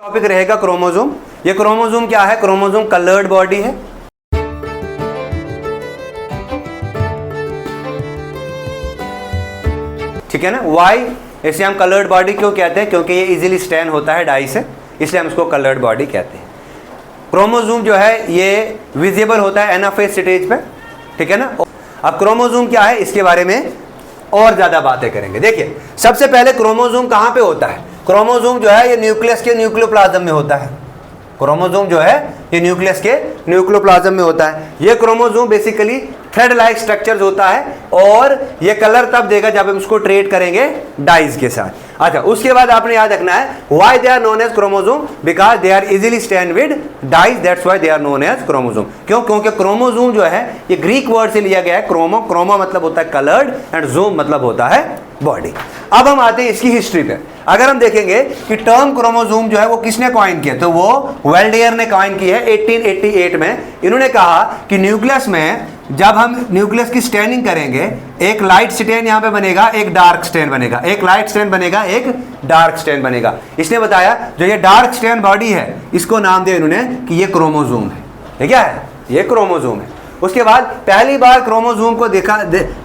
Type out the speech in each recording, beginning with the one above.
Topic रहेगा chromosome. ये chromosome क्या है? क्रोमोसोम कलर्ड बॉडी है। ठीक है ना। वाई इसे हम कलर्ड बॉडी क्यों कहते हैं? क्योंकि ये इजीली स्टैन होता है डाई से, इसलिए हम इसको कलर्ड बॉडी कहते हैं। क्रोमोसोम जो है ये विजिबल होता है एनाफेज स्टेज पे। ठीक है ना। अब क्रोमोसोम क्या है इसके बारे में और ज्यादा बातें करेंगे। देखिए सबसे पहले क्रोमोसोम कहां पे होता है? क्रोमोसोम जो है ये न्यूक्लियस के न्यूक्लियोप्लाज्म में होता है। क्रोमोसोम जो है ये न्यूक्लियस के न्यूक्लियोप्लाज्म में होता है। ये chromosome basically thread like structures होता है और ये कलर तब देगा जब हम इसको ट्रेड करेंगे डाइज के साथ। अच्छा, उसके बाद आपने याद रखना है why they are known as chromosome, because they are easily stand with dyes, that's why they are known as chromosome. क्यों? क्योंकि क्रोमोसोम जो है ये ग्रीक वर्ड से लिया गया है। क्रोमो, क्रोमो मतलब होता है कलर्ड एंड जोम मतलब होता है बॉडी। अब हम आते हैं इसकी हिस्ट्री पे। अगर हम देखेंगे कि टर्म क्रोमोसोम जो है वो किसने कॉइन किया, तो वो वेल्डेयर ने कॉइन की है 1888 में। इन्होंने कहा कि न्यूक्लियस में जब हम न्यूक्लियस की स्टेनिंग करेंगे, एक लाइट स्टेन यहां पे बनेगा, एक डार्क स्टेन बनेगा, एक लाइट स्टेन बनेगा, एक डार्क स्टेन बनेगा। इसने बताया जो ये डार्क स्टेन बॉडी है इसको नाम दिया इन्होंने कि ये क्रोमोसोम है। ये क्या है? ये क्रोमोसोम है। उसके बाद पहली बार क्रोमोसोम को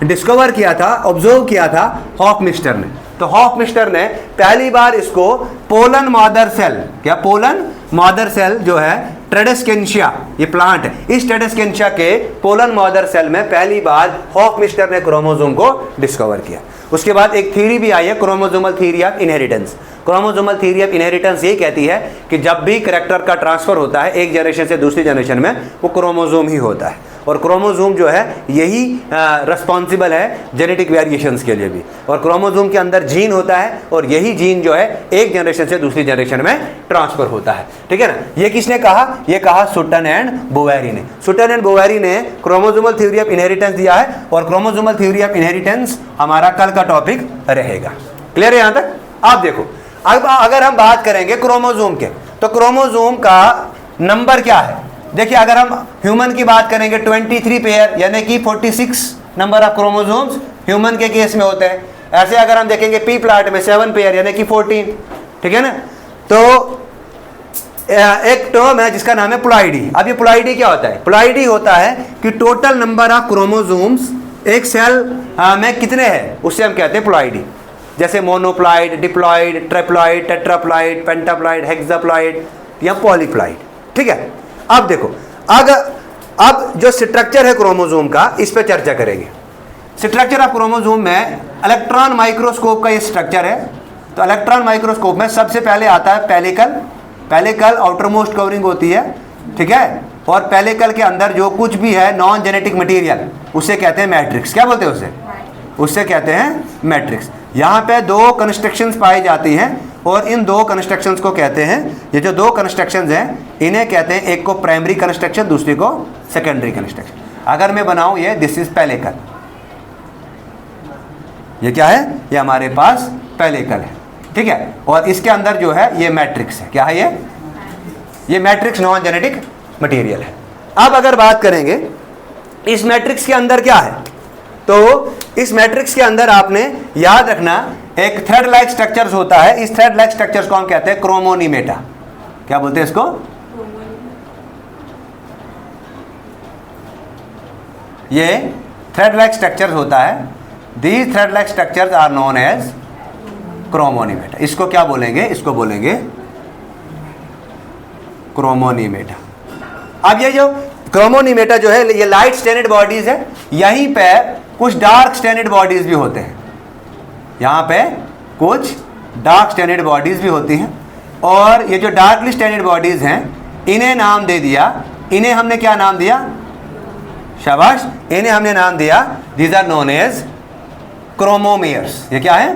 डिस्कवर किया था, ऑब्जर्व किया था हॉफमिस्टर ने। तो हॉफमिस्टर ने पहली बार इसको पोलन मदर सेल, क्या पोलन मदर सेल जो है ट्रेडेस्केंशिया, ये प्लांट है, इस ट्रेडेस्केंशिया के पोलन मदर सेल में पहली बार हॉफमिस्टर ने क्रोमोसोम को डिस्कवर किया। उसके बाद एक थ्योरी भी आई है, chromosomal theory of inheritance. Chromosomal theory of inheritance ये कहती है कि जब भी कैरेक्टर का ट्रांसफर होता है एक जनरेशन से दूसरी जनरेशन में, वो क्रोमोसोम ही होता है। और क्रोमोसोम जो है यही रिस्पॉन्सिबल है जेनेटिक वेरिएशंस के लिए भी। और क्रोमोसोम के अंदर जीन होता है और यही जीन जो है एक जनरेशन से दूसरी जनरेशन में ट्रांसफर होता है। ठीक है ना। ये किसने कहा? ये कहा सुटन एंड बोवेरी ने। सुटन एंड बोवेरी ने क्रोमोसोमल थ्योरी ऑफ इनहेरिटेंस दिया है और क्रोमोसोमल थ्योरी ऑफ इनहेरिटेंस हमारा कल का टॉपिक रहेगा। क्लियर है यहां तक? आप देखो, अब अगर हम बात करेंगे क्रोमोसोम के, तो क्रोमोसोम का नंबर क्या है? देखिए अगर हम ह्यूमन की बात करेंगे 23 पेयर यानी कि 46 नंबर ऑफ क्रोमोसोम्स ह्यूमन के केस में होते हैं। ऐसे अगर हम देखेंगे पी प्लांट में 7 पेयर यानी कि 14। ठीक है ना। तो एक टर्म है जिसका नाम है प्लॉइडी। अब ये प्लॉइडी क्या होता है? प्लॉइडी होता है कि टोटल नंबर ऑफ क्रोमोसोम्स एक सेल में कितने हैं उससे हम कहते हैं प्लॉइडी। जैसे मोनोप्लॉइड, डिप्लॉइड, ट्रिप्लॉइड, टेट्राप्लॉइड, पेंटाप्लॉइड, हेक्साप्लॉइड या पॉलीप्लॉइड। ठीक है। अब देखो अब जो स्ट्रक्चर है क्रोमोसोम का इस पे चर्चा करेंगे। स्ट्रक्चर ऑफ क्रोमोसोम में इलेक्ट्रॉन माइक्रोस्कोप का ये स्ट्रक्चर है। तो इलेक्ट्रॉन माइक्रोस्कोप में सबसे पहले आता है pellicle. Pellicle outer most covering होती है। ठीक है। और पेलिकल के अंदर जो कुछ भी है नॉन जेनेटिक मटेरियल उसे कहते हैं मैट्रिक्स। क्या बोलते हैं उसे? उससे कहते हैं मैट्रिक्स। यहाँ पे दो कंस्ट्रक्शंस पाई जाती हैं और इन दो कंस्ट्रक्शंस को कहते हैं, ये जो दो कंस्ट्रक्शंस हैं इन्हें कहते हैं, एक को प्राइमरी कंस्ट्रक्शन दूसरी को सेकेंडरी कंस्ट्रक्शन। अगर मैं बनाऊं ये दिस इज पेलिकल, ये क्या है? ये हमारे पास पेलिकल है। ठीक है। और इसके अंदर जो है ये मैट्रिक्स है। क्या है ये मैट्रिक्स नॉन जेनेटिक मटेरियल है। अब अगर बात करेंगे इस मैट्रिक्स के अंदर क्या है, तो इस मैट्रिक्स के अंदर आपने याद रखना एक थ्रेड लाइक स्ट्रक्चर्स होता है। इस थ्रेड लाइक स्ट्रक्चर्स को हम कहते हैं क्रोमोनीमेटा। क्या बोलते हैं इसको? ये थ्रेड लाइक स्ट्रक्चर्स होता है। These thread like structures are known as chromonemata. इसको क्या बोलेंगे? इसको बोलेंगे क्रोमोनीमेटा। अब ये जो क्रोमोनीमेटा जो है ये लाइट स्टेनेड बॉडीज है। यहीं पे कुछ डार्क स्टेनेड बॉडीज भी होते हैं। यहाँ पे कुछ डार्क स्टेनेड बॉडीज भी होती हैं और ये जो डार्कली स्टेनेड बॉडीज हैं इन्हें नाम दे दिया, इन्हें हमने क्या नाम दिया? शाबाश, इन्हें हमने नाम दिया these are known as chromomeres. ये क्या है?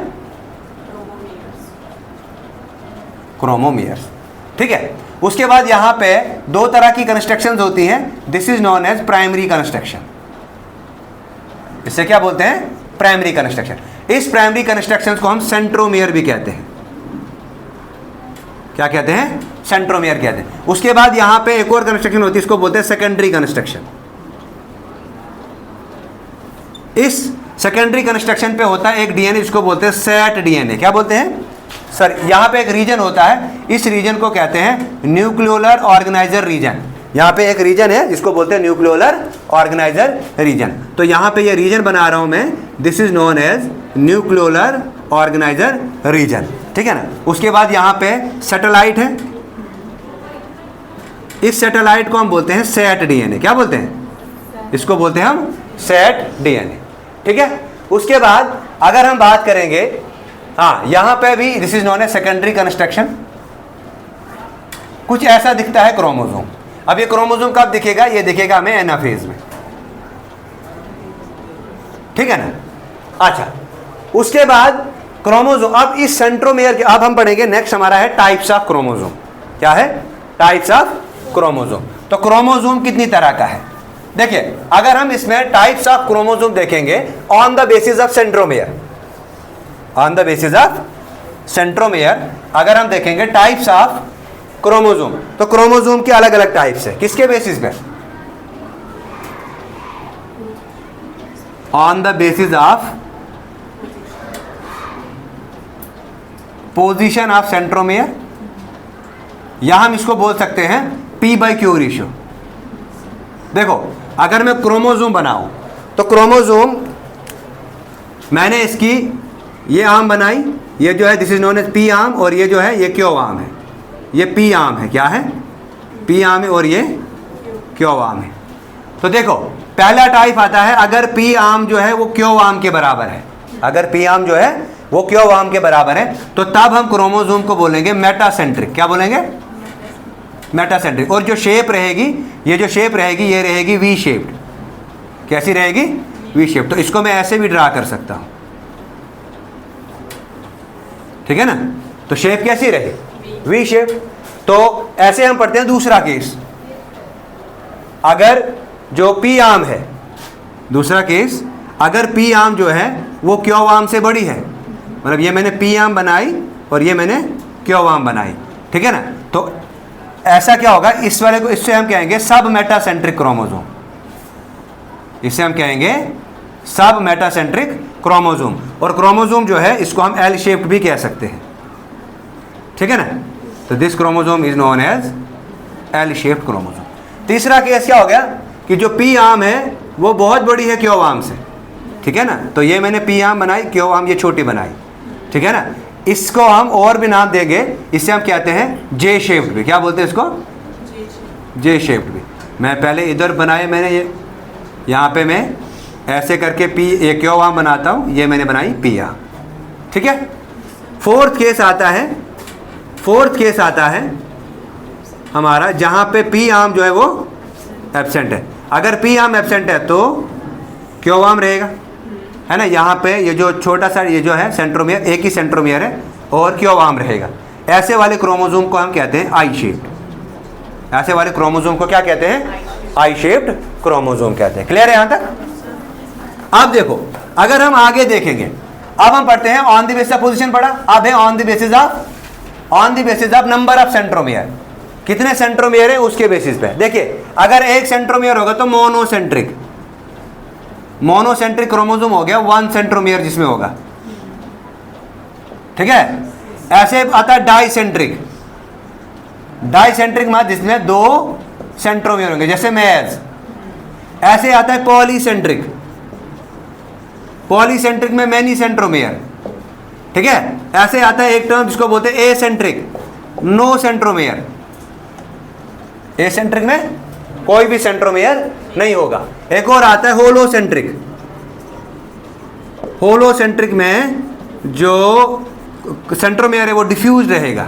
क्रोमोमियर्स। ठीक है। उसके बाद यहाँ पे दो तरह की कंस्ट्रक्शंस होती हैं। This is known as primary constriction. इसे क्या बोलते हैं? Primary constriction. इस प्राइमरी कंस्ट्रक्शंस को हम सेंट्रोमियर भी कहते हैं। क्या कहते हैं? सेंट्रोमियर कहते हैं। उसके बाद यहां पे एक और कंस्ट्रक्शन होती है, इसको बोलते हैं सेकेंडरी कंस्ट्रक्शन। इस सेकेंडरी कंस्ट्रक्शन पे होता है एक डीएनए, इसको बोलते हैं सेट डीएनए। क्या बोलते हैं? सर यहाँ पे एक रीजन होता है, इस रीजन को कहते हैं न्यूक्लियोलर ऑर्गेनाइजर रीजन। यहाँ पे एक रीजन है जिसको बोलते हैं न्यूक्लियोलर ऑर्गेनाइजर रीजन। तो यहाँ पे ये रीजन बना रहा हूँ मैं, this is known as nucleolar organiser region, ठीक है ना। उसके बाद यहाँ पे सैटेलाइट है, इस सैटेलाइट को हम बोलते हैं सेट डीएनए। क्या बोलते हैं? इसको बोलते हैं हम सेट डीएनए, ठीक है। उसके बाद अगर हम बात करेंगे, हाँ यहाँ पे भी this is known as secondary constriction. कुछ ऐसा दिखता है क्रोमोसोम। अब ये क्रोमोसोम कब दिखेगा? ये दिखेगा हमें एनाफेज में, ठीक है ना। अच्छा, उसके बाद क्रोमोसोम, अब इस सेंट्रोमेयर के, अब हम पढ़ेंगे नेक्स्ट हमारा है टाइप्स ऑफ क्रोमोसोम। क्या है? Types of chromosome. तो क्रोमोसोम कितनी तरह का है? देखिए, अगर हम इसमें टाइप्स ऑफ क्रोमोसोम देखेंगे on the basis of centromere, on the basis of centromere अगर हम देखेंगे टाइप्स ऑफ क्रोमोसोम, तो क्रोमोसोम के अलग अलग टाइप्स है। किसके बेसिस पे? On the basis of position of centromere, या हम इसको बोल सकते हैं P/Q रेशियो। देखो, अगर मैं क्रोमोसोम बनाऊं तो क्रोमोसोम, मैंने इसकी ये आर्म बनाई, ये जो है this is known as P arm, और ये जो है ये Q आर्म है, ये P आर्म है। क्या है? P आर्म है और ये Q आर्म है। तो देखो, पहला टाइप आता है अगर P आर्म जो है वो Q आर्म के बराबर है, अगर P आर्म जो है वो Q आर्म के बराबर है, तो तब हम क्रोमोसोम को बोलेंगे मेटासेंट्रिक। क्या बोलेंगे? मेटासेंट्रिक। और जो शेप रहेगी, ये जो शेप रहेगी ये रहेगी वी शेप्ड। कैसी रहेगी? V shape. तो इसको मैं ऐसे भी ड्रा कर सकता हूं, ठीक है ना। तो शेप कैसी रहे? V shape. तो ऐसे हम पढ़ते हैं दूसरा केस, अगर जो P आर्म है, दूसरा केस अगर P आर्म जो है वो Q आर्म से बड़ी है, मतलब ये मैंने P आर्म बनाई और ये मैंने Q आर्म बनाई, ठीक है ना। तो ऐसा क्या होगा? इस वाले को, इससे हम कहेंगे सब मेटासेंट्रिक क्रोमोसोम, इससे हम कहेंगे सब मेटासेंट्रिक क्रोमोसोम। और क्रोमोसोम जो है इसको हम एल शेप्ड भी कह सकते हैं, ठीक है ना। तो this chromosome is known as L shaped chromosome. तीसरा केस क्या हो गया कि जो P आर्म है वो बहुत बड़ी है Q आर्म से, ठीक है ना। तो ये मैंने P आर्म बनाई, Q आर्म ये छोटी बनाई, ठीक है ना। इसको हम और भी नाम देंगे, इससे हम कहते हैं जे शेप्ड भी। क्या बोलते हैं इसको? जे शेप्ड भी। मैं पहले इधर बनाए, मैंने ये यहाँ पे मैं ऐसे करके P ये Q आर्म बनाता हूँ, ये मैंने बनाई P आर्म, ठीक है। फोर्थ केस आता है, फोर्थ केस आता है हमारा जहाँ पे P आर्म जो है वो एब्सेंट है। अगर P आर्म एब्सेंट है तो Q आर्म रहेगा, है ना। यहाँ पे ये जो छोटा सा ये जो है सेंट्रोमियर, एक ही सेंट्रोमियर है और Q आर्म रहेगा। ऐसे वाले क्रोमोसोम को हम कहते हैं आई शेप्ड। ऐसे वाले क्रोमोसोम को क्या कहते हैं? आई शेप्ड क्रोमोसोम कहते हैं। क्लियर है यहाँ तक? अब देखो, अगर हम आगे देखेंगे, अब हम पढ़ते हैं on the basis of position पढ़ा, अब है on the basis of number of centromere. कितने सेंट्रोमियर है उसके बेसिस पे। देखिए, अगर एक सेंट्रोमियर होगा तो मोनोसेंट्रिक, मोनोसेंट्रिक क्रोमोसोम हो गया, 1 सेंट्रोमियर जिसमें होगा, ठीक है। ऐसे आता है डाइसेंट्रिक, डाइसेंट्रिक मतलब जिसमें 2 सेंट्रोमियर होंगे, जैसे मेज। ऐसे आता है पॉलीसेंट्रिक, पॉलीसेंट्रिक में मैनी सेंट्रोमियर, ठीक है। ऐसे आता है एक टर्म जिसको बोलते हैं एसेंट्रिक, नो सेंट्रोमियर। एसेंट्रिक में कोई भी सेंट्रोमियर नहीं होगा। एक और आता है होलोसेंट्रिक, होलोसेंट्रिक में जो सेंट्रोमियर है वो डिफ्यूज रहेगा।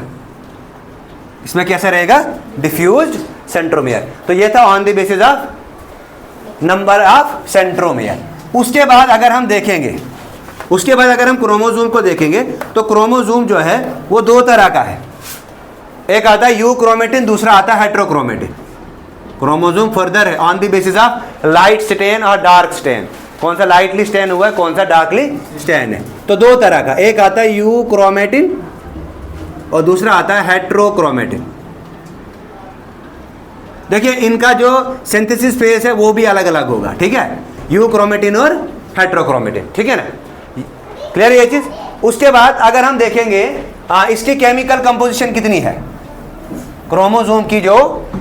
इसमें कैसा रहेगा? Diffuse centromere. तो ये था on the basis of number of centromere. उसके बाद अगर हम देखेंगे, उसके बाद अगर हम क्रोमोसोम को देखेंगे तो क्रोमोसोम जो है वो 2 तरह का है। एक आता है यू क्रोमेटिन, दूसरा आता है हेट्रोक्रोमेटिन। क्रोमोसोम फर्दर है on the basis of light stain और डार्क स्टेन। कौन सा लाइटली स्टेन हुआ है, कौन सा डार्कली स्टेन है। तो 2 तरह का, एक आता है यू क्रोमेटिन और दूसरा आता है हेट्रोक्रोमेटिन। देखिए, इनका जो सिंथेसिस फेज है वो भी अलग अलग होगा, ठीक है। यू क्रोमेटिन और हेट्रोक्रोमेटिन, ठीक है ना। क्लियर ये चीज। उसके बाद अगर हम देखेंगे इसकी केमिकल कंपोजिशन कितनी है, क्रोमोसोम की जो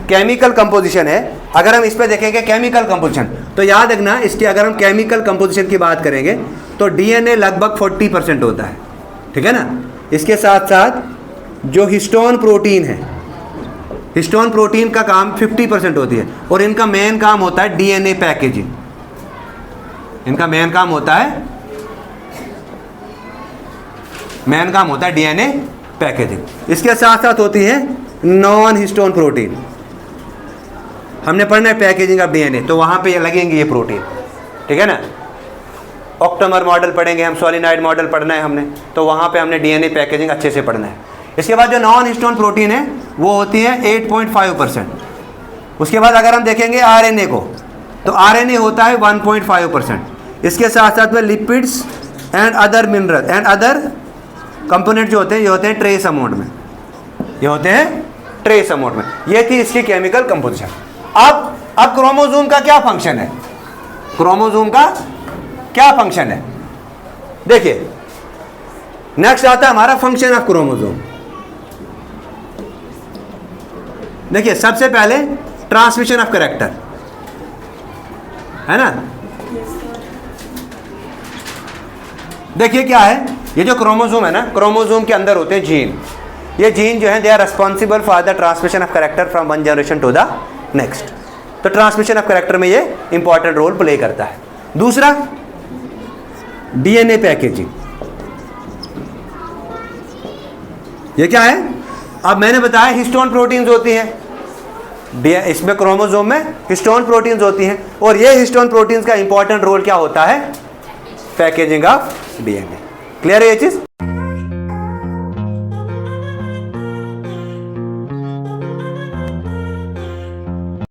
केमिकल कंपोजिशन है, अगर हम इस पे देखेंगे केमिकल कंपोजिशन, तो याद रखना इसकी अगर हम केमिकल कंपोजिशन की बात करेंगे तो डीएनए लगभग 40% होता है, ठीक है ना। इसके साथ साथ जो हिस्टोन प्रोटीन है, हिस्टोन प्रोटीन का काम 50% होती है, और इनका मेन काम होता है डीएनए पैकेजिंग। इनका मेन काम होता है डीएनए पैकेजिंग। इसके साथ साथ होती है नॉन हिस्टोन प्रोटीन। हमने पढ़ना है पैकेजिंग ऑफ डीएनए, तो वहां पे लगेंगे ये प्रोटीन, ठीक है ना। ऑक्टोमर मॉडल पढ़ेंगे हम, सॉलिनॉइड मॉडल पढ़ना है हमने, तो वहां पे हमने डीएनए पैकेजिंग अच्छे से पढ़ना है। इसके बाद जो नॉन हिस्टोन प्रोटीन है वो होती है 8.5%। उसके बाद अगर हम देखेंगे आरएनए को, तो आरएनए होता है 1.5%। इसके साथ साथ में lipids and other mineral and other component जो होते हैं, ये होते हैं ट्रेस अमाउंट में, ये होते हैं ट्रेस अमाउंट में। ये थी इसकी केमिकल कंपोजिशन। अब क्रोमोसोम का क्या फंक्शन है, क्रोमोसोम का क्या फंक्शन है, देखिए नेक्स्ट आता है हमारा फंक्शन ऑफ क्रोमोसोम। देखिए सबसे पहले ट्रांसमिशन ऑफ कैरेक्टर, है ना। देखिए क्या है, ये जो क्रोमोसोम है ना, क्रोमोसोम के अंदर होते हैं जीन। ये जीन जो है they are responsible for the transmission of character from one generation to the next. तो ट्रांसमिशन ऑफ कैरेक्टर में ये इंपॉर्टेंट रोल प्ले करता है। दूसरा डीएनए पैकेजिंग, ये क्या है, अब मैंने बताया हिस्टोन प्रोटीन्स होती हैं, इसमें क्रोमोसोम में हिस्टोन प्रोटीन्स होती हैं, और ये हिस्टोन प्रोटीन्स का इंपॉर्टेंट रोल क्या होता है, पैकेजिंग ऑफ डीएनए। क्लियर है ये चीज।